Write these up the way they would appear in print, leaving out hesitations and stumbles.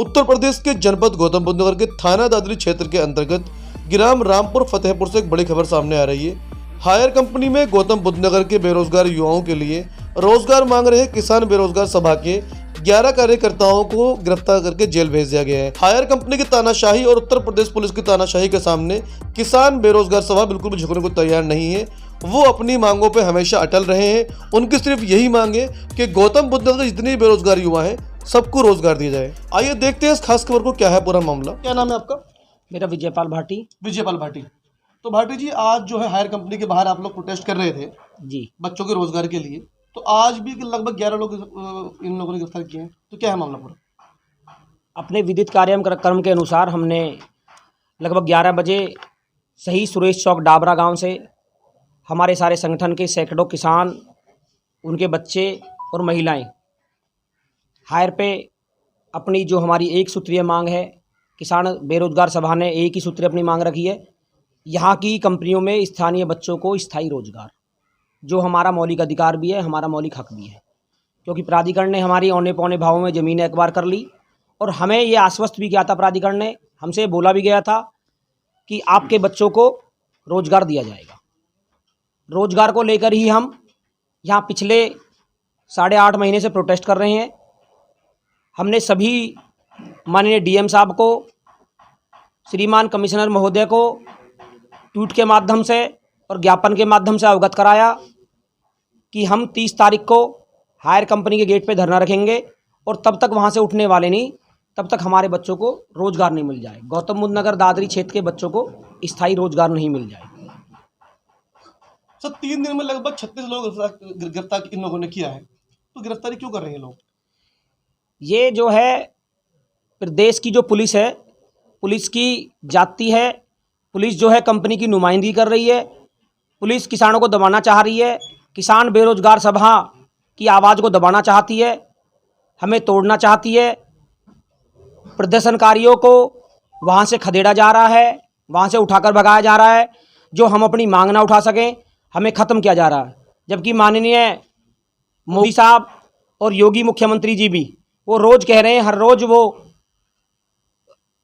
उत्तर प्रदेश के जनपद गौतम बुद्ध नगर के थाना दादरी क्षेत्र के अंतर्गत ग्राम रामपुर फतेहपुर से एक बड़ी खबर सामने आ रही है। हायर कंपनी में गौतम बुद्ध नगर के बेरोजगार युवाओं के लिए रोजगार मांग रहे किसान बेरोजगार सभा के 11 कार्यकर्ताओं को गिरफ्तार करके जेल भेज दिया गया है। हायर कंपनी की तानाशाही और उत्तर प्रदेश पुलिस की तानाशाही के सामने किसान बेरोजगार सभा बिल्कुल भी झुकने को तैयार नहीं है। वो अपनी मांगों पे हमेशा अटल रहे हैं। उनकी सिर्फ यही मांग है कि गौतम बुद्ध नगर के जितने बेरोजगार युवा हैं सबको रोजगार दिया जाए। आइए देखते हैं इस खास खबर को, क्या है पूरा मामला। क्या नाम है आपका? मेरा विजयपाल भाटी। विजयपाल भाटी। तो भाटी जी, आज जो है हायर कंपनी के बाहर आप लोग प्रोटेस्ट कर रहे थे जी बच्चों के रोजगार के लिए, तो आज भी लगभग 11 लोग इन लोगों ने गिरफ्तार किए हैं, तो क्या है मामला पूरा? अपने विधित कार्यक्रम के अनुसार हमने लगभग 11 बजे सही सुरेश चौक डाबरा गांव से हमारे सारे संगठन के सैकड़ों किसान, उनके बच्चे और महिलाएं हायर पे अपनी जो हमारी एक सूत्रीय मांग है, किसान बेरोजगार सभा ने एक ही सूत्रीय अपनी मांग रखी है, यहाँ की कंपनियों में स्थानीय बच्चों को स्थायी रोजगार, जो हमारा मौलिक अधिकार भी है, हमारा मौलिक हक भी है। क्योंकि प्राधिकरण ने हमारी औने पौने भावों में ज़मीनें एक्वायर कर ली और हमें ये आश्वस्त भी किया था, प्राधिकरण ने हमसे बोला भी गया था कि आपके बच्चों को रोजगार दिया जाएगा। रोजगार को लेकर ही हम यहाँ पिछले 8.5 महीने से प्रोटेस्ट कर रहे हैं। हमने सभी माननीय डीएम साहब को, श्रीमान कमिश्नर महोदय को ट्वीट के माध्यम से और ज्ञापन के माध्यम से अवगत कराया कि हम 30 तारीख को हायर कंपनी के गेट पे धरना रखेंगे और तब तक वहाँ से उठने वाले नहीं, तब तक हमारे बच्चों को रोजगार नहीं मिल जाए, गौतम बुद्ध नगर दादरी क्षेत्र के बच्चों को स्थायी रोजगार नहीं मिल जाए। सर, 3 दिन में लगभग 36 लोग गिरफ्तार इन लोगों ने किया है, तो गिरफ्तारी क्यों कर रहे हैं लोग? ये जो है प्रदेश की जो पुलिस है, पुलिस की जाति है, पुलिस जो है कंपनी की नुमाइंदगी कर रही है, पुलिस किसानों को दबाना चाह रही है, किसान बेरोजगार सभा की आवाज़ को दबाना चाहती है, हमें तोड़ना चाहती है, प्रदर्शनकारियों को वहाँ से खदेड़ा जा रहा है, वहाँ से उठाकर भगाया जा रहा है, जो हम अपनी मांग ना उठा सकें हमें ख़त्म किया जा रहा है। जबकि माननीय मोदी साहब और योगी मुख्यमंत्री जी भी वो रोज़ कह रहे हैं, हर रोज़ वो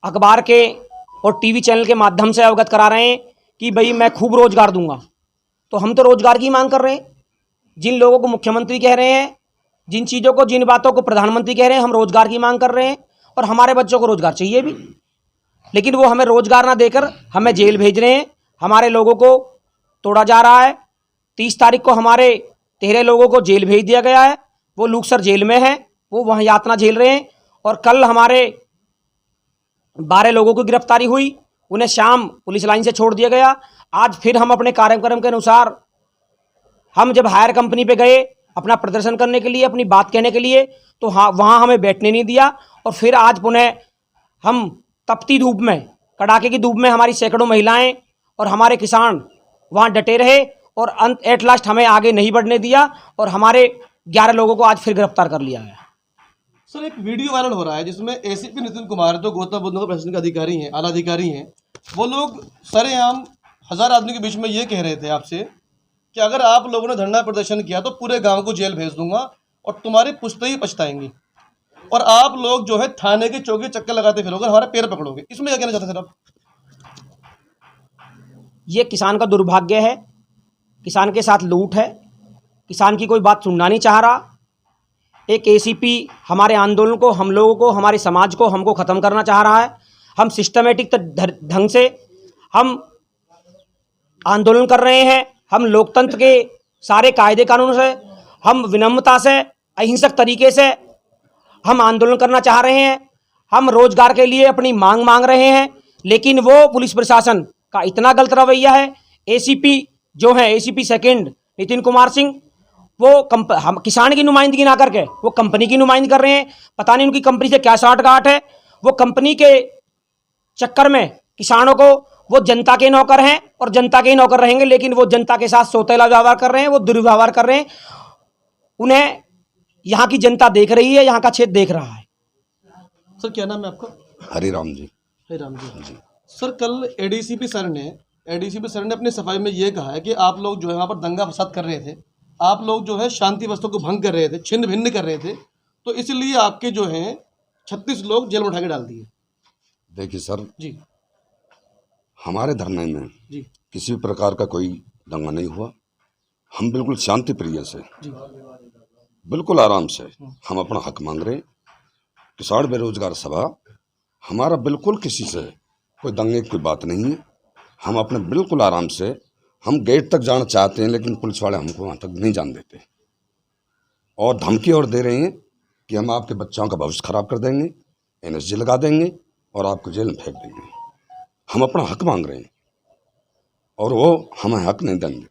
अखबार के और टीवी चैनल के माध्यम से अवगत करा रहे हैं कि भाई मैं खूब रोजगार दूंगा। तो हम तो रोजगार की मांग कर रहे हैं। जिन लोगों को मुख्यमंत्री कह रहे हैं, जिन चीज़ों को, जिन बातों को प्रधानमंत्री कह रहे हैं, हम रोजगार की मांग कर रहे हैं और हमारे बच्चों को रोजगार चाहिए भी, लेकिन वो हमें रोजगार ना देकर हमें जेल भेज रहे हैं। हमारे लोगों को तोड़ा जा रहा है। 30 तारीख को हमारे 13 लोगों को जेल भेज दिया गया है, वो लूकसर जेल में हैं, वो वहाँ यातना झेल रहे हैं। और कल हमारे 12 लोगों की गिरफ्तारी हुई, उन्हें शाम पुलिस लाइन से छोड़ दिया गया। आज फिर हम अपने कार्यक्रम के अनुसार हम जब हायर कंपनी पे गए अपना प्रदर्शन करने के लिए, अपनी बात कहने के लिए, तो हाँ वहाँ हमें बैठने नहीं दिया। और फिर आज पुनः हम तपती धूप में, कड़ाके की धूप में हमारी सैकड़ों महिलाएं और हमारे किसान वहाँ डटे रहे और एट लास्ट हमें आगे नहीं बढ़ने दिया और हमारे 11 लोगों को आज फिर गिरफ्तार कर लिया है। सर, एक वीडियो वायरल हो रहा है जिसमें एसीपी नितिन कुमार, जो गौतम बुद्ध नगर प्रशासन के अधिकारी हैं, आला अधिकारी हैं, वो लोग सरेआम 1000 आदमी के बीच में ये कह रहे थे आपसे कि अगर आप लोगों ने धरना प्रदर्शन किया तो पूरे गांव को जेल भेज दूंगा और तुम्हारी पुश्तैनी पछताएंगी, और आप लोग जो है थाने के चौकी चक्कर लगाते फिरोगे, हमारे पैर पकड़ोगे। इसमें क्या कहना चाहते हैं सर आप? ये किसान का दुर्भाग्य है, किसान के साथ लूट है, किसान की कोई बात सुनना नहीं चाह रहा। एक एसीपी हमारे आंदोलन को, हम लोगों को, हमारे समाज को, हमको ख़त्म करना चाह रहा है। हम सिस्टमेटिक ढंग से हम आंदोलन कर रहे हैं। हम लोकतंत्र के सारे कायदे कानून से, हम विनम्रता से, अहिंसक तरीके से हम आंदोलन करना चाह रहे हैं। हम रोजगार के लिए अपनी मांग रहे हैं, लेकिन वो पुलिस प्रशासन का इतना गलत रवैया है। एसीपी जो है, एसीपी सेकंड नितिन कुमार सिंह, वो हम किसान की नुमाइंदगी ना करके वो कंपनी की नुमाइंदगी कर रहे हैं। पता नहीं उनकी कंपनी से क्या साठगांठ है। वो कंपनी के चक्कर में किसानों को, वो जनता के नौकर हैं और जनता के ही नौकर रहेंगे, लेकिन वो जनता के साथ सौतेला व्यवहार कर रहे हैं, वो दुर्व्यवहार कर रहे हैं। उन्हें यहाँ की जनता देख रही है, यहाँ का क्षेत्र देख रहा है। सर, क्या नाम है आपका? हरिराम जी। हरिराम जी। सर, कल एडीसीपी सर ने अपनी सफाई में ये कहा है कि आप लोग जो है वहाँ पर दंगा फसाद कर रहे थे, आप लोग जो है शांति व्यवस्था को भंग कर रहे थे, छिन्न भिन्न कर रहे थे, तो इसलिए आपके जो हैं 36 लोग जेल में उठा के डाल दिए। देखिए सर, जी हमारे धरने में जी किसी भी प्रकार का कोई दंगा नहीं हुआ। हम बिल्कुल शांति प्रिय से, जी बिल्कुल आराम से हम अपना हक मांग रहे हैं। किसान बेरोजगार सभा हमारा बिल्कुल किसी से कोई दंगे की बात नहीं है। हम अपने बिल्कुल आराम से हम गेट तक जाना चाहते हैं, लेकिन पुलिस वाले हमको वहाँ तक नहीं जाने देते और धमकी और दे रहे हैं कि हम आपके बच्चों का भविष्य खराब कर देंगे, NSG लगा देंगे और आपको जेल में फेंक देंगे। हम अपना हक मांग रहे हैं और वो हमें हक नहीं देंगे।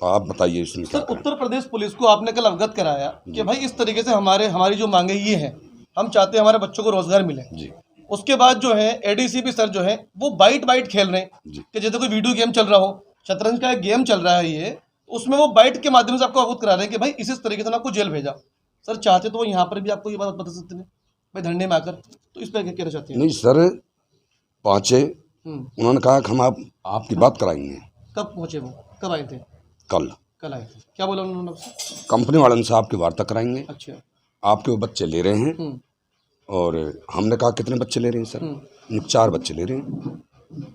तो आप बताइए इसमें क्या सर, करें? उत्तर प्रदेश पुलिस को आपने कल अवगत कराया कि भाई इस तरीके से हमारी जो मांगे ये हैं, हम चाहते हैं हमारे बच्चों को रोजगार मिले। जी उसके बाद जो है ADCP सर जो है वो बाइट खेल रहे हैं जी कि जैसे कोई वीडियो गेम चल रहा हो, शतरंज का एक गेम चल रहा है ये, उसमें वो बाइट के माध्यम से आपको अवगत करा रहे हैं कि भाई इस तरीके से आपको जेल भेजा। सर चाहते तो वो यहाँ पर भी आपको ये बात बता सकते हैं भाई धरने में आकर, तो इस पर क्या कहना चाहते हैं? नहीं सर, पहुँचे, उन्होंने कहा कि हम आपकी बात कराएंगे। कब पहुँचे वो, कब आए थे? कल आए थे। क्या बोला उन्होंने आपसे? कंपनी वाले से आपकी वार्ता कराएंगे, अच्छा। आपके वो बच्चे ले रहे हैं। और हमने कहा कितने बच्चे ले रहे हैं सर? 4 बच्चे ले रहे हैं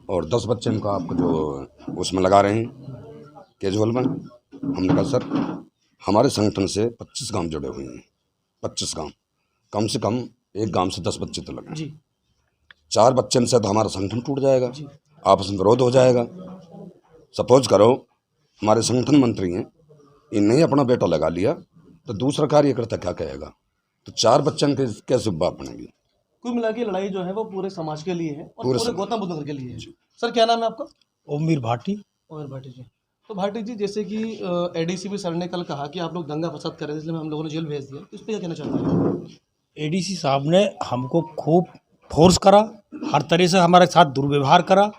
और 10 बच्चे उनका आपको जो उसमें लगा रहे हैं कैजुअल में। हमने कहा सर, हमारे संगठन से 25 गांव जुड़े हुए हैं, 25 गांव, कम से कम एक गांव से 10 बच्चे तो लगे। 4 बच्चे से तो हमारा संगठन टूट जाएगा, आपस में विरोध हो जाएगा। सपोज करो हमारे संगठन मंत्री हैं, इनने ही अपना बेटा लगा लिया तो दूसरा कार्यकर्ता क्या कहेगा? तो 4 बच्चन के कैसे बात बनेगी? कुल मिला के लड़ाई जो है वो पूरे समाज के लिए है और पूरे गौतम बुद्ध नगर के लिए है। जी। सर क्या नाम है आपका? ओमीर भाटी। ओमेर भाटी जी। तो भाटी जी, जैसे कि ADCP सर ने कल कहा कि आप लोग दंगा फसाद कर रहे थे इसलिए हम लोगों ने जेल भेज दिया, तो इस पर क्या कहना चाहते हैं? ADC साहब ने हमको खूब फोर्स करा, हर तरह से हमारे साथ दुर्व्यवहार करा।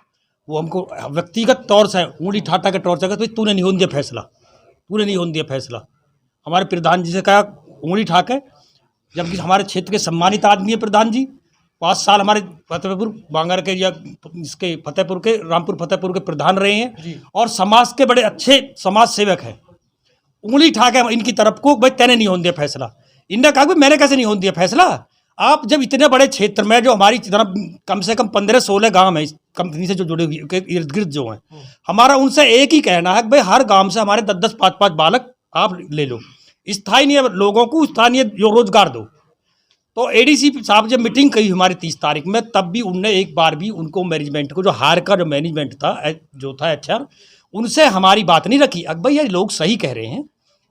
वो हमको व्यक्तिगत तौर से ऊँगली ठाटा के तौर से कहा, तो तूने नहीं होने दिया फैसला, तूने नहीं होने दिया फैसला। हमारे प्रधान जी से कहा ऊँगली ठा के, जबकि हमारे क्षेत्र के सम्मानित आदमी है प्रधान जी, 5 साल हमारे फतेहपुर बांगर के या इसके फतेहपुर के रामपुर फतेहपुर के प्रधान रहे हैं और समाज के बड़े अच्छे समाज सेवक हैं। उंगली ठा के इनकी तरफ को, भाई तैने नहीं होने दिया फैसला। इनने कहा भाई मैंने कैसे नहीं होने दिया फैसला? आप जब इतने बड़े क्षेत्र में जो हमारी तरफ कम से कम 15-16 गांव है इस कंपनी से जो जुड़े हुए इर्द गिर्द जो हैं, हमारा उनसे एक ही कहना है कि भाई हर गांव से हमारे 10-10, 5-5 बालक आप ले लो, स्थानीय लोगों को स्थानीय रोजगार दो। तो ADCP साहब जब मीटिंग कही हमारी 30 तारीख में, तब भी उनने एक बार भी उनको मैनेजमेंट को, जो हायर का जो मैनेजमेंट था, जो था HR, उनसे हमारी बात नहीं रखी। अब भाई यार लोग सही कह रहे हैं,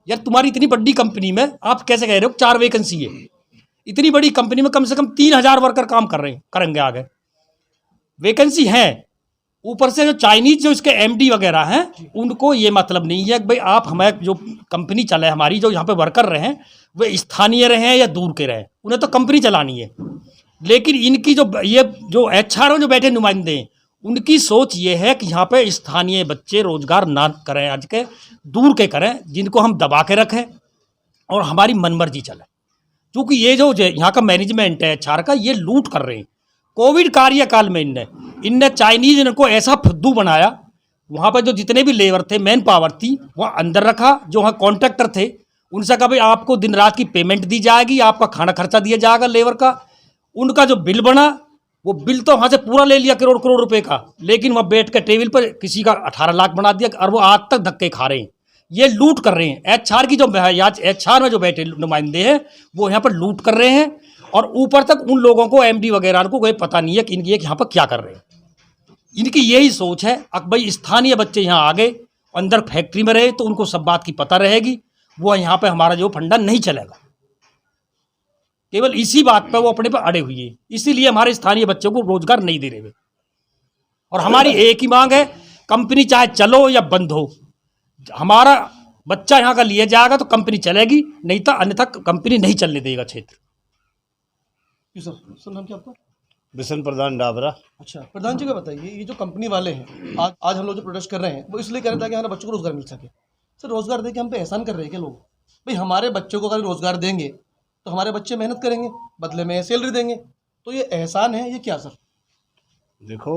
यार तुम्हारी इतनी बड़ी कंपनी में आप कैसे कह रहे हो 4 वैकेंसी है? इतनी बड़ी कंपनी में कम से कम 3000 वर्कर काम कर रहे हैं, करेंगे आगे, वैकेंसी है। ऊपर से जो चाइनीज जो इसके MD वगैरह हैं, उनको ये मतलब नहीं है कि भाई आप हमें जो कंपनी चलाए, हमारी जो यहाँ पे वर्कर रहे हैं वे स्थानीय रहे या दूर के रहे, उन्हें तो कंपनी चलानी है। लेकिन इनकी जो ये जो HR जो बैठे नुमाइंदे हैं, उनकी सोच ये है कि यहाँ पे स्थानीय बच्चे रोजगार ना करें, आज के दूर के करें, जिनको हम दबा के रखें और हमारी मनमर्जी चले। क्योंकि ये जो यहाँ का मैनेजमेंट है HR का, ये लूट कर रहे हैं। कोविड कार्यकाल में इनने चाइनीज इनको ऐसा फुद्दू बनाया, वहाँ पर जो जितने भी लेबर थे, मैन पावर थी, वहाँ अंदर रखा। जो वहाँ कॉन्ट्रैक्टर थे उनसे कहा भाई आपको दिन रात की पेमेंट दी जाएगी, आपका खाना खर्चा दिया जाएगा लेबर का। उनका जो बिल बना, वो बिल तो वहाँ से पूरा ले लिया करोड़ रुपए का, लेकिन वहाँ बैठ के टेबल पर किसी का 18 लाख बना दिया और वो आज तक धक्के खा रहे हैं। ये लूट कर रहे हैं। HR की जो HR में जो बैठे नुमाइंदे हैं वो यहाँ पर लूट कर रहे हैं और ऊपर तक उन लोगों को MD वगैरह को कोई पता नहीं है कि इनकी यहाँ पर क्या कर रहे हैं। इनकी यही सोच है अब भाई स्थानीय बच्चे यहाँ आ गए, अंदर फैक्ट्री में रहे तो उनको सब बात की पता रहेगी, वो यहाँ पे हमारा जो फंडा नहीं चलेगा। केवल इसी बात पर वो अपने पर अड़े हुए हैं, इसीलिए हमारे स्थानीय बच्चों को रोजगार नहीं दे रहे वे। और हमारी एक ही मांग है, कंपनी चाहे चलो या बंद हो, हमारा बच्चा यहाँ का लिया जाएगा तो कंपनी चलेगी, नहीं तो अन्यथा कंपनी नहीं चलने देगा क्षेत्र। सर नाम क्या आपका? बिशन प्रधान डाबरा। अच्छा प्रधान जी, का बताइए, ये जो कंपनी वाले हैं आज हम लोग जो प्रोटेस्ट कर रहे हैं वो इसलिए कर रहे हैं ताकि हमारे बच्चों को रोजगार मिल सके। सर रोजगार देके हम पे एहसान कर रहे हैं क्या लोग? भाई हमारे बच्चों को अगर रोजगार देंगे तो हमारे बच्चे मेहनत करेंगे, बदले में सैलरी देंगे, तो ये एहसान है, ये क्या सर? देखो,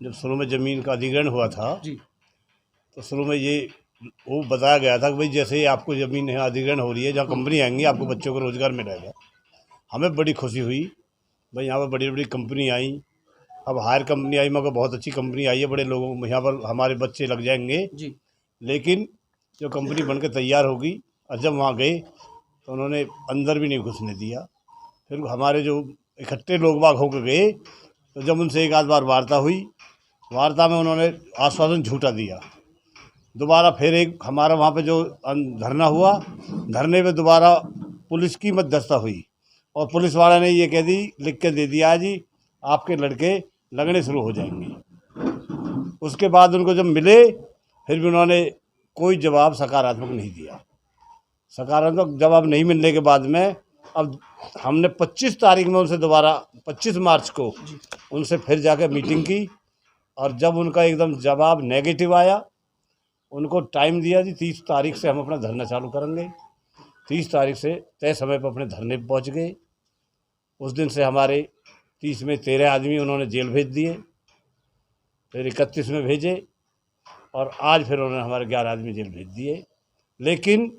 जब शुरू में ज़मीन का अधिग्रहण हुआ था जी, तो शुरू में ये वो बताया गया था कि भाई जैसे ही आपको ज़मीन है अधिग्रहण हो रही है, जहाँ कंपनी आएंगी आपको बच्चों को रोजगार मिलेगा। हमें बड़ी खुशी हुई भाई, यहाँ पर बड़ी बड़ी कंपनी आई, अब हायर कंपनी आई, मगर बहुत अच्छी कंपनी आई है, बड़े लोगों यहाँ पर हमारे बच्चे लग जाएंगे। जी। लेकिन जो कंपनी बनकर तैयार होगी और जब वहाँ गए तो उन्होंने अंदर भी नहीं घुसने दिया। फिर हमारे जो इकट्ठे लोग बाग होकर गए तो जब उनसे एक आध बार वार्ता हुई, वार्ता में उन्होंने आश्वासन झूठा दिया। दोबारा फिर एक हमारा वहाँ पे जो धरना हुआ, धरने पे दोबारा पुलिस की मध्यस्थता हुई और पुलिस वाला ने ये कह दी, लिख के दे दिया जी आपके लड़के लगने शुरू हो जाएंगे। उसके बाद उनको जब मिले फिर भी उन्होंने कोई जवाब सकारात्मक नहीं दिया। सकारात्मक जवाब नहीं मिलने के बाद में अब हमने 25 तारीख में उनसे दोबारा 25 मार्च को उनसे फिर जाकर मीटिंग की और जब उनका एकदम जवाब नेगेटिव आया, उनको टाइम दिया जी 30 तारीख से हम अपना धरना चालू करेंगे। 30 तारीख से तय समय पर अपने धरने पर पहुँच गए। उस दिन से हमारे 30 में 13 आदमी उन्होंने जेल भेज दिए, फिर 31 में भेजे और आज फिर उन्होंने हमारे 11 आदमी जेल भेज दिए। लेकिन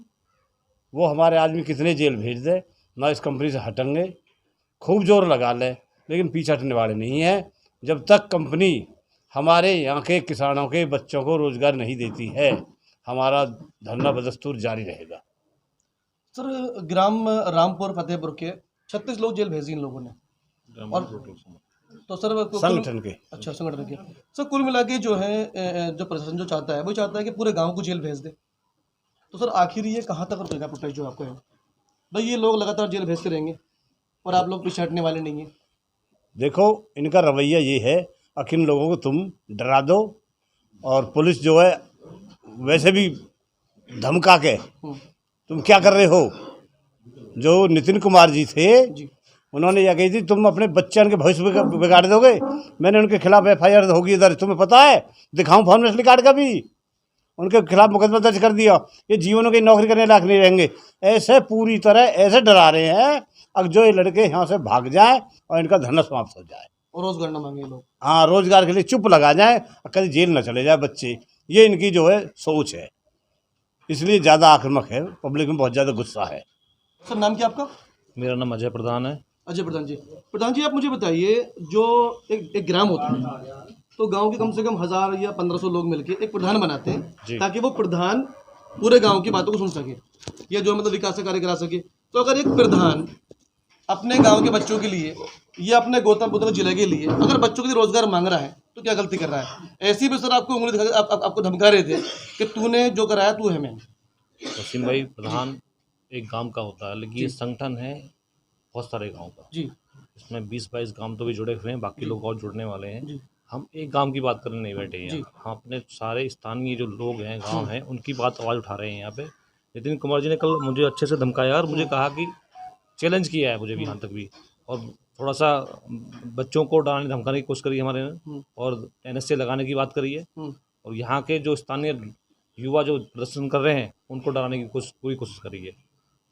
वो हमारे आदमी कितने जेल भेज दे, ना इस कंपनी से हटेंगे, खूब जोर लगा ले, लेकिन पीछे हटने वाले नहीं हैं। जब तक कंपनी हमारे यहाँ के किसानों के बच्चों को रोज़गार नहीं देती है, हमारा धरना बदस्तूर जारी रहेगा। सर, ग्राम रामपुर फतेहपुर के 36 लोग जेल भेजे इन लोगों ने, और तो सर संगठन के अच्छा संगठन के सर कुल मिला के जो है जो प्रशासन जो चाहता है वो चाहता है कि पूरे गांव को जेल भेज दे। तो सर आखिर ये कहाँ तक रुकेगा प्रोटेस्ट जो आपको है भाई? ये लोग लगातार जेल भेजते रहेंगे और आप लोग पीछे हटने वाले नहीं हैं। देखो इनका रवैया ये है, आखिर इन लोगों को तुम डरा दो और पुलिस जो है वैसे भी धमका के तुम क्या कर रहे हो। जो नितिन कुमार जी थे जी। उन्होंने यह कही थी तुम अपने बच्चों के भविष्य बिगाड़ दोगे। मैंने उनके खिलाफ FIR होगी इधर, तुम्हें पता है, दिखाऊं फॉर्मेशली कार्ड का भी, उनके खिलाफ मुकदमा दर्ज कर दिया। ये जीवनों की नौकरी करने लायक नहीं रहेंगे। ऐसे पूरी तरह ऐसे डरा रहे हैं अब जो ये लड़के यहाँ से भाग जाएं और इनका धरना समाप्त हो जाए और रोजगार न मांगे लोग। हाँ, रोजगार के लिए चुप लगा जाए और कभी जेल न चले जाए बच्चे। ये इनकी जो है सोच है, इसलिए ज़्यादा आक्रामक है, पब्लिक में बहुत ज़्यादा गुस्सा है। सर नाम क्या आपका? मेरा नाम अजय प्रधान है। अजय प्रधान जी। प्रधान जी आप मुझे बताइए, जो एक ग्राम होता है तो गांव के कम से कम 1000 या 1500 लोग मिलके एक प्रधान बनाते हैं ताकि वो प्रधान पूरे गांव की बातों को सुन सके या जो मतलब विकास कार्य करा सके। तो अगर एक प्रधान अपने गांव के बच्चों के लिए या अपने गौतम बुद्ध जिले के लिए अगर बच्चों के लिए रोजगार मांग रहा है तो क्या गलती कर रहा है? ऐसी भी सर आपको उंगली दिखा आपको धमका रहे थे कि तूने जो कराया तू है मैं। वसीम भाई, प्रधान एक गांव का होता है, लेकिन ये संगठन है बहुत सारे गांव का जी। इसमें 20-22 गांव तो भी जुड़े हुए हैं, बाकी लोग और जुड़ने वाले हैं। जी। हम एक गांव की बात करने नहीं बैठे हैं, हम अपने सारे स्थानीय जो लोग हैं गांव हैं उनकी बात आवाज़ उठा रहे हैं। यहाँ पे नितिन कुमार जी ने कल मुझे अच्छे से धमकाया और मुझे कहा कि चैलेंज किया है मुझे भी यहाँ तक भी, और थोड़ा सा बच्चों को डराने धमकाने की कोशिश करी हमारे ने और NSA लगाने की बात करी है और यहाँ के जो स्थानीय युवा जो प्रदर्शन कर रहे हैं उनको डराने की पूरी कोशिश करी है।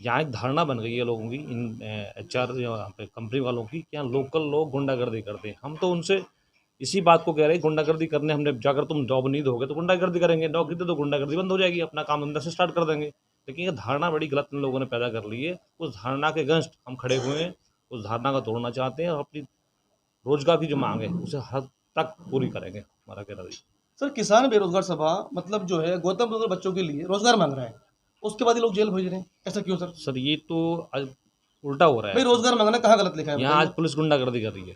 यहाँ एक धारणा बन गई है लोगों की, इन HR यहाँ पे कंपनी वालों की, कि यहाँ लोकल लोग गुंडागर्दी करते हैं। हम तो उनसे इसी बात को कह रहे हैं, गुंडागर्दी करने हमने जाकर तुम जॉब नहीं दोगे तो गुंडागर्दी करेंगे, नौकरी दे तो गुंडागर्दी बंद हो जाएगी, अपना काम धंधा से स्टार्ट कर देंगे। लेकिन ये धारणा बड़ी गलत इन लोगों ने पैदा कर ली है। उस धारणा के अगेंस्ट हम खड़े हुए हैं, उस धारणा का तोड़ना चाहते हैं और अपनी रोजगार की जो मांग है उसे हद तक पूरी करेंगे, हमारा कहना है। सर किसान बेरोजगार सभा मतलब जो है गौतम बुद्ध बच्चों के लिए रोजगार मांग रहा है, उसके बाद ये लोग जेल भेज रहे हैं, ऐसा क्यों सर? सर ये तो आज उल्टा हो रहा भाई है। रोजगार मांगना कहाँ गलत लिखा है? यहाँ आज पुलिस गुंडागर्दी कर रही है,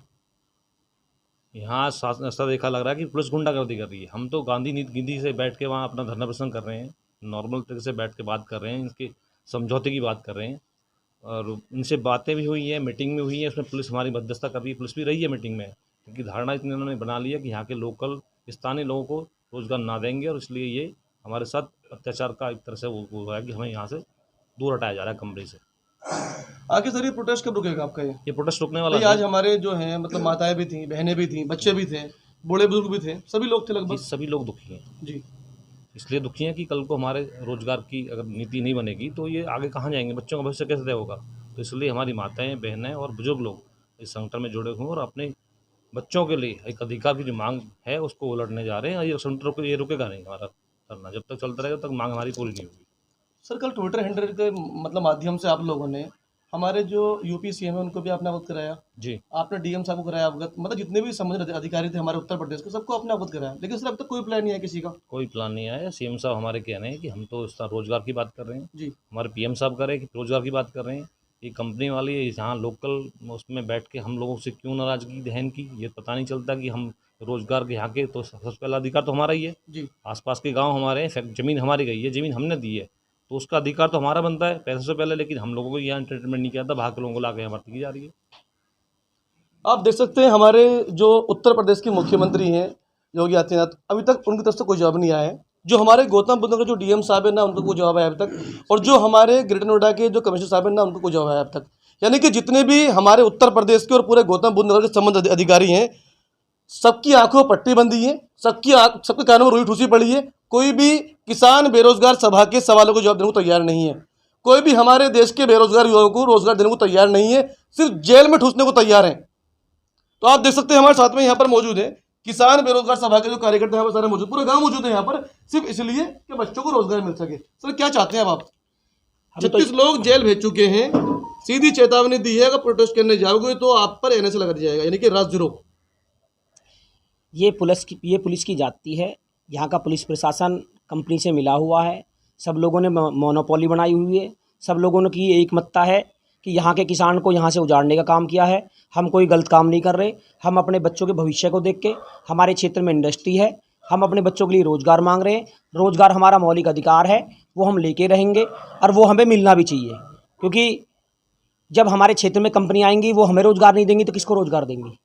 यहाँ ऐसा देखा लग रहा है कि पुलिस गुंडागर्दी कर रही है। हम तो गांधी नीति से बैठ के वहाँ अपना धरना प्रदर्शन कर रहे हैं, नॉर्मल तरीके से बैठ के बात कर रहे हैं, इसके समझौते की बात कर रहे हैं और इनसे बातें भी हुई हैं, मीटिंग में हुई है, उसमें पुलिस हमारी मध्यस्थता कर रही है, पुलिस भी रही है मीटिंग में, क्योंकि धारणा इतनी उन्होंने बना ली है कि यहाँ के लोकल स्थानीय लोगों को रोजगार ना देंगे और इसलिए ये हमारे साथ अत्याचार का एक तरह से वो है कि हमें यहाँ से दूर हटाया जा रहा है कंपनी से। आगे सर ये प्रोटेस्ट कब रुकेगा आपका? ये प्रोटेस्ट रुकने वाला आज हमारे जो है मतलब माताएं भी थी, बहनें भी थी, बच्चे भी थे, बूढ़े बुजुर्ग भी थे, सभी लोग थे लगभग। सभी लोग दुखी हैं जी। इसलिए दुखी हैं कि कल को हमारे रोजगार की अगर नीति नहीं बनेगी तो ये आगे कहाँ जाएंगे, बच्चों का भविष्य कैसे तय होगा। तो इसलिए हमारी माताएं, बहनें और बुजुर्ग लोग इस संगठन में जुड़े हुए और अपने बच्चों के लिए एक अधिकार की जो मांग है उसको उलटने जा रहे हैं। ये संगठन ये रुकेगा नहीं हमारा करना, जब तक चलता रहेगा तब तक मांग हमारी पूरी नहीं होगी। सर कल ट्विटर हैंडल के मतलब माध्यम से आप लोगों ने हमारे जो यूपी सीएम है उनको भी आपने अवगत कराया, जी। आपने डीएम साहब को कराया अवगत, मतलब जितने भी संबंधित अधिकारी थे हमारे उत्तर प्रदेश के सबको आपने अवगत कराया, लेकिन सर अब तक कोई प्लान नहीं है किसी का। कोई प्लान नहीं आया। सीएम साहब हमारे कह रहे हैं कि हम तो इस तरह रोजगार की बात कर रहे हैं, जी हमारे पीएम साहब कर रहे हैं कि रोजगार की बात कर रहे हैं। ये कंपनी वाली यहाँ लोकल उसमें बैठ के हम लोगों से क्यों नाराजगी दहन की, ये पता नहीं चलता कि हम रोजगार के यहाँ के तो सबसे पहला अधिकार तो हमारा ही है। जी आसपास के गांव हमारे हैं, ज़मीन हमारी गई है, ज़मीन हमने दी है, तो उसका अधिकार तो हमारा बनता है पैसे से पहले, लेकिन हम लोगों को यहाँ एंटरटेनमेंट नहीं किया था, बाहर के लोगों को ला के यहाँ भर्ती की जा रही है। आप देख सकते हैं हमारे जो उत्तर प्रदेश के मुख्यमंत्री हैं योगी आदित्यनाथ, अभी तक उनकी तरफ से कोई जवाब नहीं आया है। जो हमारे गौतम बुद्ध नगर जो डीएम साहब है ना उनको कोई जवाब आया अभी तक, और जो हमारे ग्रेटर नोएडा के जो कमिश्नर साहब है ना उनको कोई जवाब आया अब तक। यानी कि जितने भी हमारे उत्तर प्रदेश के और पूरे गौतम बुद्ध नगर के संबंधित अधिकारी हैं, सबकी आंखों पर पट्टी बंधी है, सबके कानों में रुई ठूसी पड़ी है। कोई भी किसान बेरोजगार सभा के सवालों को जवाब देने को तैयार नहीं है। कोई भी हमारे देश के बेरोजगार युवाओं को रोजगार देने को तैयार नहीं है, सिर्फ जेल में ठूसने को तैयार हैं। तो आप देख सकते हैं हमारे साथ में यहाँ पर मौजूद है किसान बेरोजगार सभा के जो कार्यकर्ता यहाँ पर सारे मौजूद, पूरे गांव मौजूद है यहाँ पर, सिर्फ इसलिए कि बच्चों को रोजगार मिल सके। सर क्या चाहते हैं अब आप? 36 लोग जेल भेज चुके हैं, सीधी चेतावनी दी है अगर प्रोटेस्ट करने जाओगे तो आप पर एनएसए लगा दिया जाएगा, यानी कि राजद्रोह। ये पुलिस की जाती है। यहाँ का पुलिस प्रशासन कंपनी से मिला हुआ है। सब लोगों ने मोनोपोली बनाई हुई है। सब लोगों ने की एकमतता है कि यहाँ के किसान को यहाँ से उजाड़ने का काम किया है। हम कोई गलत काम नहीं कर रहे। हम अपने बच्चों के भविष्य को देख के, हमारे क्षेत्र में इंडस्ट्री है, हम अपने बच्चों के लिए रोज़गार मांग रहे हैं। रोज़गार हमारा मौलिक अधिकार है, वो हम लेके रहेंगे और वो हमें मिलना भी चाहिए, क्योंकि जब हमारे क्षेत्र में कंपनी आएंगी वो हमें रोज़गार नहीं देंगी तो किसको रोज़गार देंगी।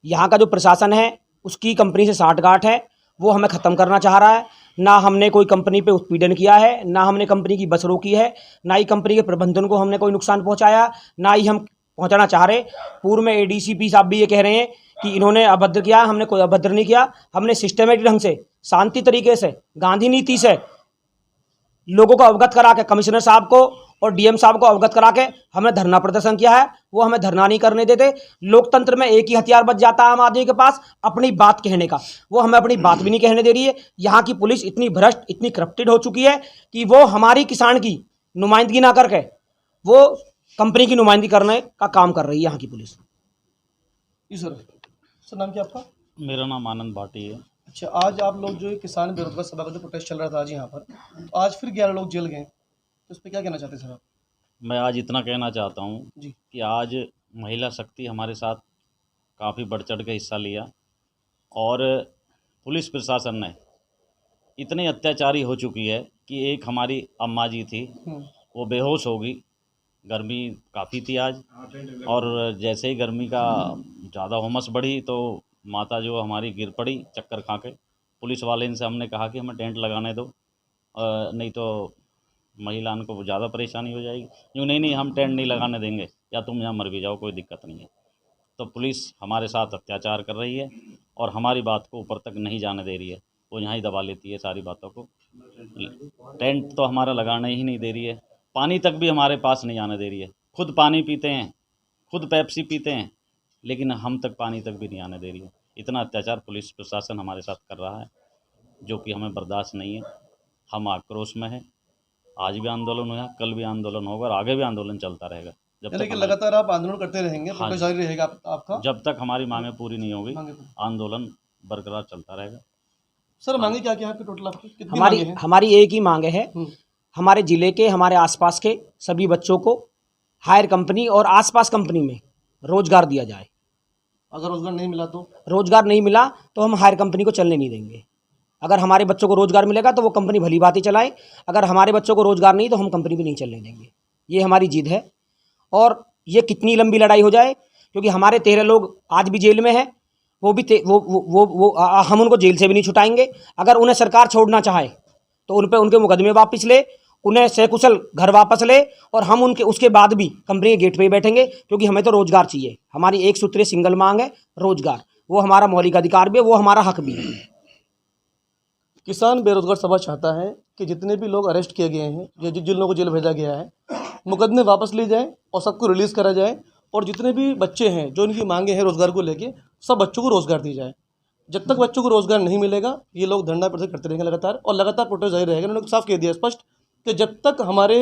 यहाँ का जो प्रशासन है उसकी कंपनी से साठगांठ है, वो हमें ख़त्म करना चाह रहा है। ना हमने कोई कंपनी पे उत्पीड़न किया है, ना हमने कंपनी की बस रोकी है, ना ही कंपनी के प्रबंधन को हमने कोई नुकसान पहुँचाया, ना ही हम पहुँचाना चाह रहे। पूर्व में एडीसीपी साहब भी ये कह रहे हैं कि इन्होंने अभद्र किया, हमने कोई अभद्र नहीं किया। हमने सिस्टमेटिक ढंग से, शांति तरीके से, गांधी नीति से लोगों को अवगत करा के, कमिश्नर साहब को और डीएम साहब को अवगत करा के हमने धरना प्रदर्शन किया है। वो हमें धरना नहीं करने देते। लोकतंत्र में एक ही हथियार बच जाता है आम आदमी के पास, अपनी बात कहने का। वो हमें अपनी बात भी नहीं कहने दे रही है। यहाँ की पुलिस इतनी भ्रष्ट, इतनी करप्टेड हो चुकी है कि वो हमारी किसान की नुमाइंदगी ना करके वो कंपनी की नुमाइंदगी करने का काम कर रही है यहाँ की पुलिस। जी सर नाम क्या आपका? मेरा नाम आनंद भाटी है। अच्छा, आज आप लोग जो किसान बेरोजगार सभा का जो प्रोटेस्ट चल रहा था आज यहाँ पर, तो आज फिर 11 लोग जेल गए, तो उस पर क्या कहना चाहते हैं सर आप? मैं आज इतना कहना चाहता हूँ जी कि आज महिला शक्ति हमारे साथ काफ़ी बढ़ चढ़ के हिस्सा लिया और पुलिस प्रशासन ने इतनी अत्याचारी हो चुकी है कि एक हमारी अम्मा जी थी, वो बेहोश हो गई। गर्मी काफ़ी थी आज, और जैसे ही गर्मी का ज़्यादा हुमस बढ़ी तो माता जो हमारी गिर पड़ी चक्कर खा के। पुलिस वाले इनसे हमने कहा कि हमें टेंट लगाने दो, नहीं तो महिलाओं को ज़्यादा परेशानी हो जाएगी। यूँ नहीं हम टेंट नहीं लगाने देंगे, या तुम यहाँ मर भी जाओ, कोई दिक्कत नहीं है। तो पुलिस हमारे साथ अत्याचार कर रही है और हमारी बात को ऊपर तक नहीं जाने दे रही है, वो यहाँ ही दबा लेती है सारी बातों को। टेंट तो हमारा लगाने ही नहीं दे रही है, पानी तक भी हमारे पास नहीं आने दे रही है। खुद पानी पीते हैं, खुद पेप्सी पीते हैं, लेकिन हम तक पानी तक भी नहीं आने दे रही है। इतना अत्याचार पुलिस प्रशासन हमारे साथ कर रहा है, जो कि हमें बर्दाश्त नहीं है। हम आक्रोश में हैं। आज भी आंदोलन हुआ, कल भी आंदोलन होगा और आगे भी आंदोलन चलता रहेगा। जब तक लगातार आप आंदोलन करते रहेंगे, प्रोटेस्ट जारी रहेगा आपका? जब तक हमारी मांगें पूरी नहीं होगी, मांगे आंदोलन बरकरार चलता रहेगा। सर मांगे क्या क्या है आपकी टोटल? आपकी कितनी मांगे हैं? हमारी एक ही मांग है, हमारे ज़िले के, हमारे आसपास के सभी बच्चों को हायर कंपनी और आसपास कंपनी में रोज़गार दिया जाए। अगर रोजगार नहीं मिला तो? रोज़गार नहीं मिला तो हम हायर कंपनी को चलने नहीं देंगे। अगर हमारे बच्चों को रोज़गार मिलेगा तो वो कंपनी भली बात ही चलाए, अगर हमारे बच्चों को रोज़गार नहीं तो हम कंपनी भी नहीं चलने देंगे। ये हमारी जिद है। और ये कितनी लंबी लड़ाई हो जाए, क्योंकि हमारे 13 लोग आज भी जेल में हैं, वो भी हम उनको जेल से भी नहीं छुटाएंगे। अगर उन्हें सरकार छोड़ना चाहे तो उन पर उनके मुकदमे वापस ले, उन्हें सकुशल घर वापस ले, और हम उसके बाद भी कंपनी के गेट पे ही बैठेंगे, क्योंकि हमें तो रोज़गार चाहिए। हमारी एक सूत्रीय सिंगल मांग है रोज़गार, वो हमारा मौलिक अधिकार भी है, वो हमारा हक भी है। किसान बेरोजगार सभा चाहता है कि जितने भी लोग अरेस्ट किए गए हैं, जिन लोगों को जेल भेजा गया है, मुकदमे वापस लिए जाएं और सबको रिलीज़ करा जाए, और जितने भी बच्चे हैं जो इनकी मांगे हैं रोज़गार को लेके, सब बच्चों को रोज़गार दी जाए। जब तक बच्चों को रोज़गार नहीं मिलेगा ये लोग धरना प्रदर्शन करते रहेंगे लगातार, और लगातार प्रोटेस्ट जारी रहेगा। उन्होंने साफ कह दिया स्पष्ट कि जब तक हमारे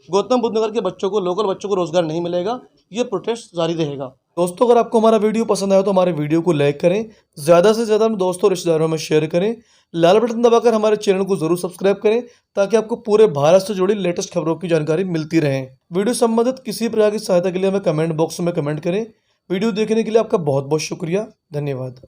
गौतम बुद्ध नगर के बच्चों को, लोकल बच्चों को रोजगार नहीं मिलेगा। ये प्रोटेस्ट जारी रहेगा। दोस्तों, अगर आपको हमारा वीडियो पसंद आया तो हमारे वीडियो को लाइक करें, ज़्यादा से ज़्यादा अपने दोस्तों और रिश्तेदारों में शेयर करें, लाल बटन दबाकर हमारे चैनल को जरूर सब्सक्राइब करें ताकि आपको पूरे भारत से जुड़ी लेटेस्ट खबरों की जानकारी मिलती रहे। वीडियो संबंधित किसी प्रकार की सहायता के लिए हमें कमेंट बॉक्स में कमेंट करें। वीडियो देखने के लिए आपका बहुत बहुत शुक्रिया। धन्यवाद।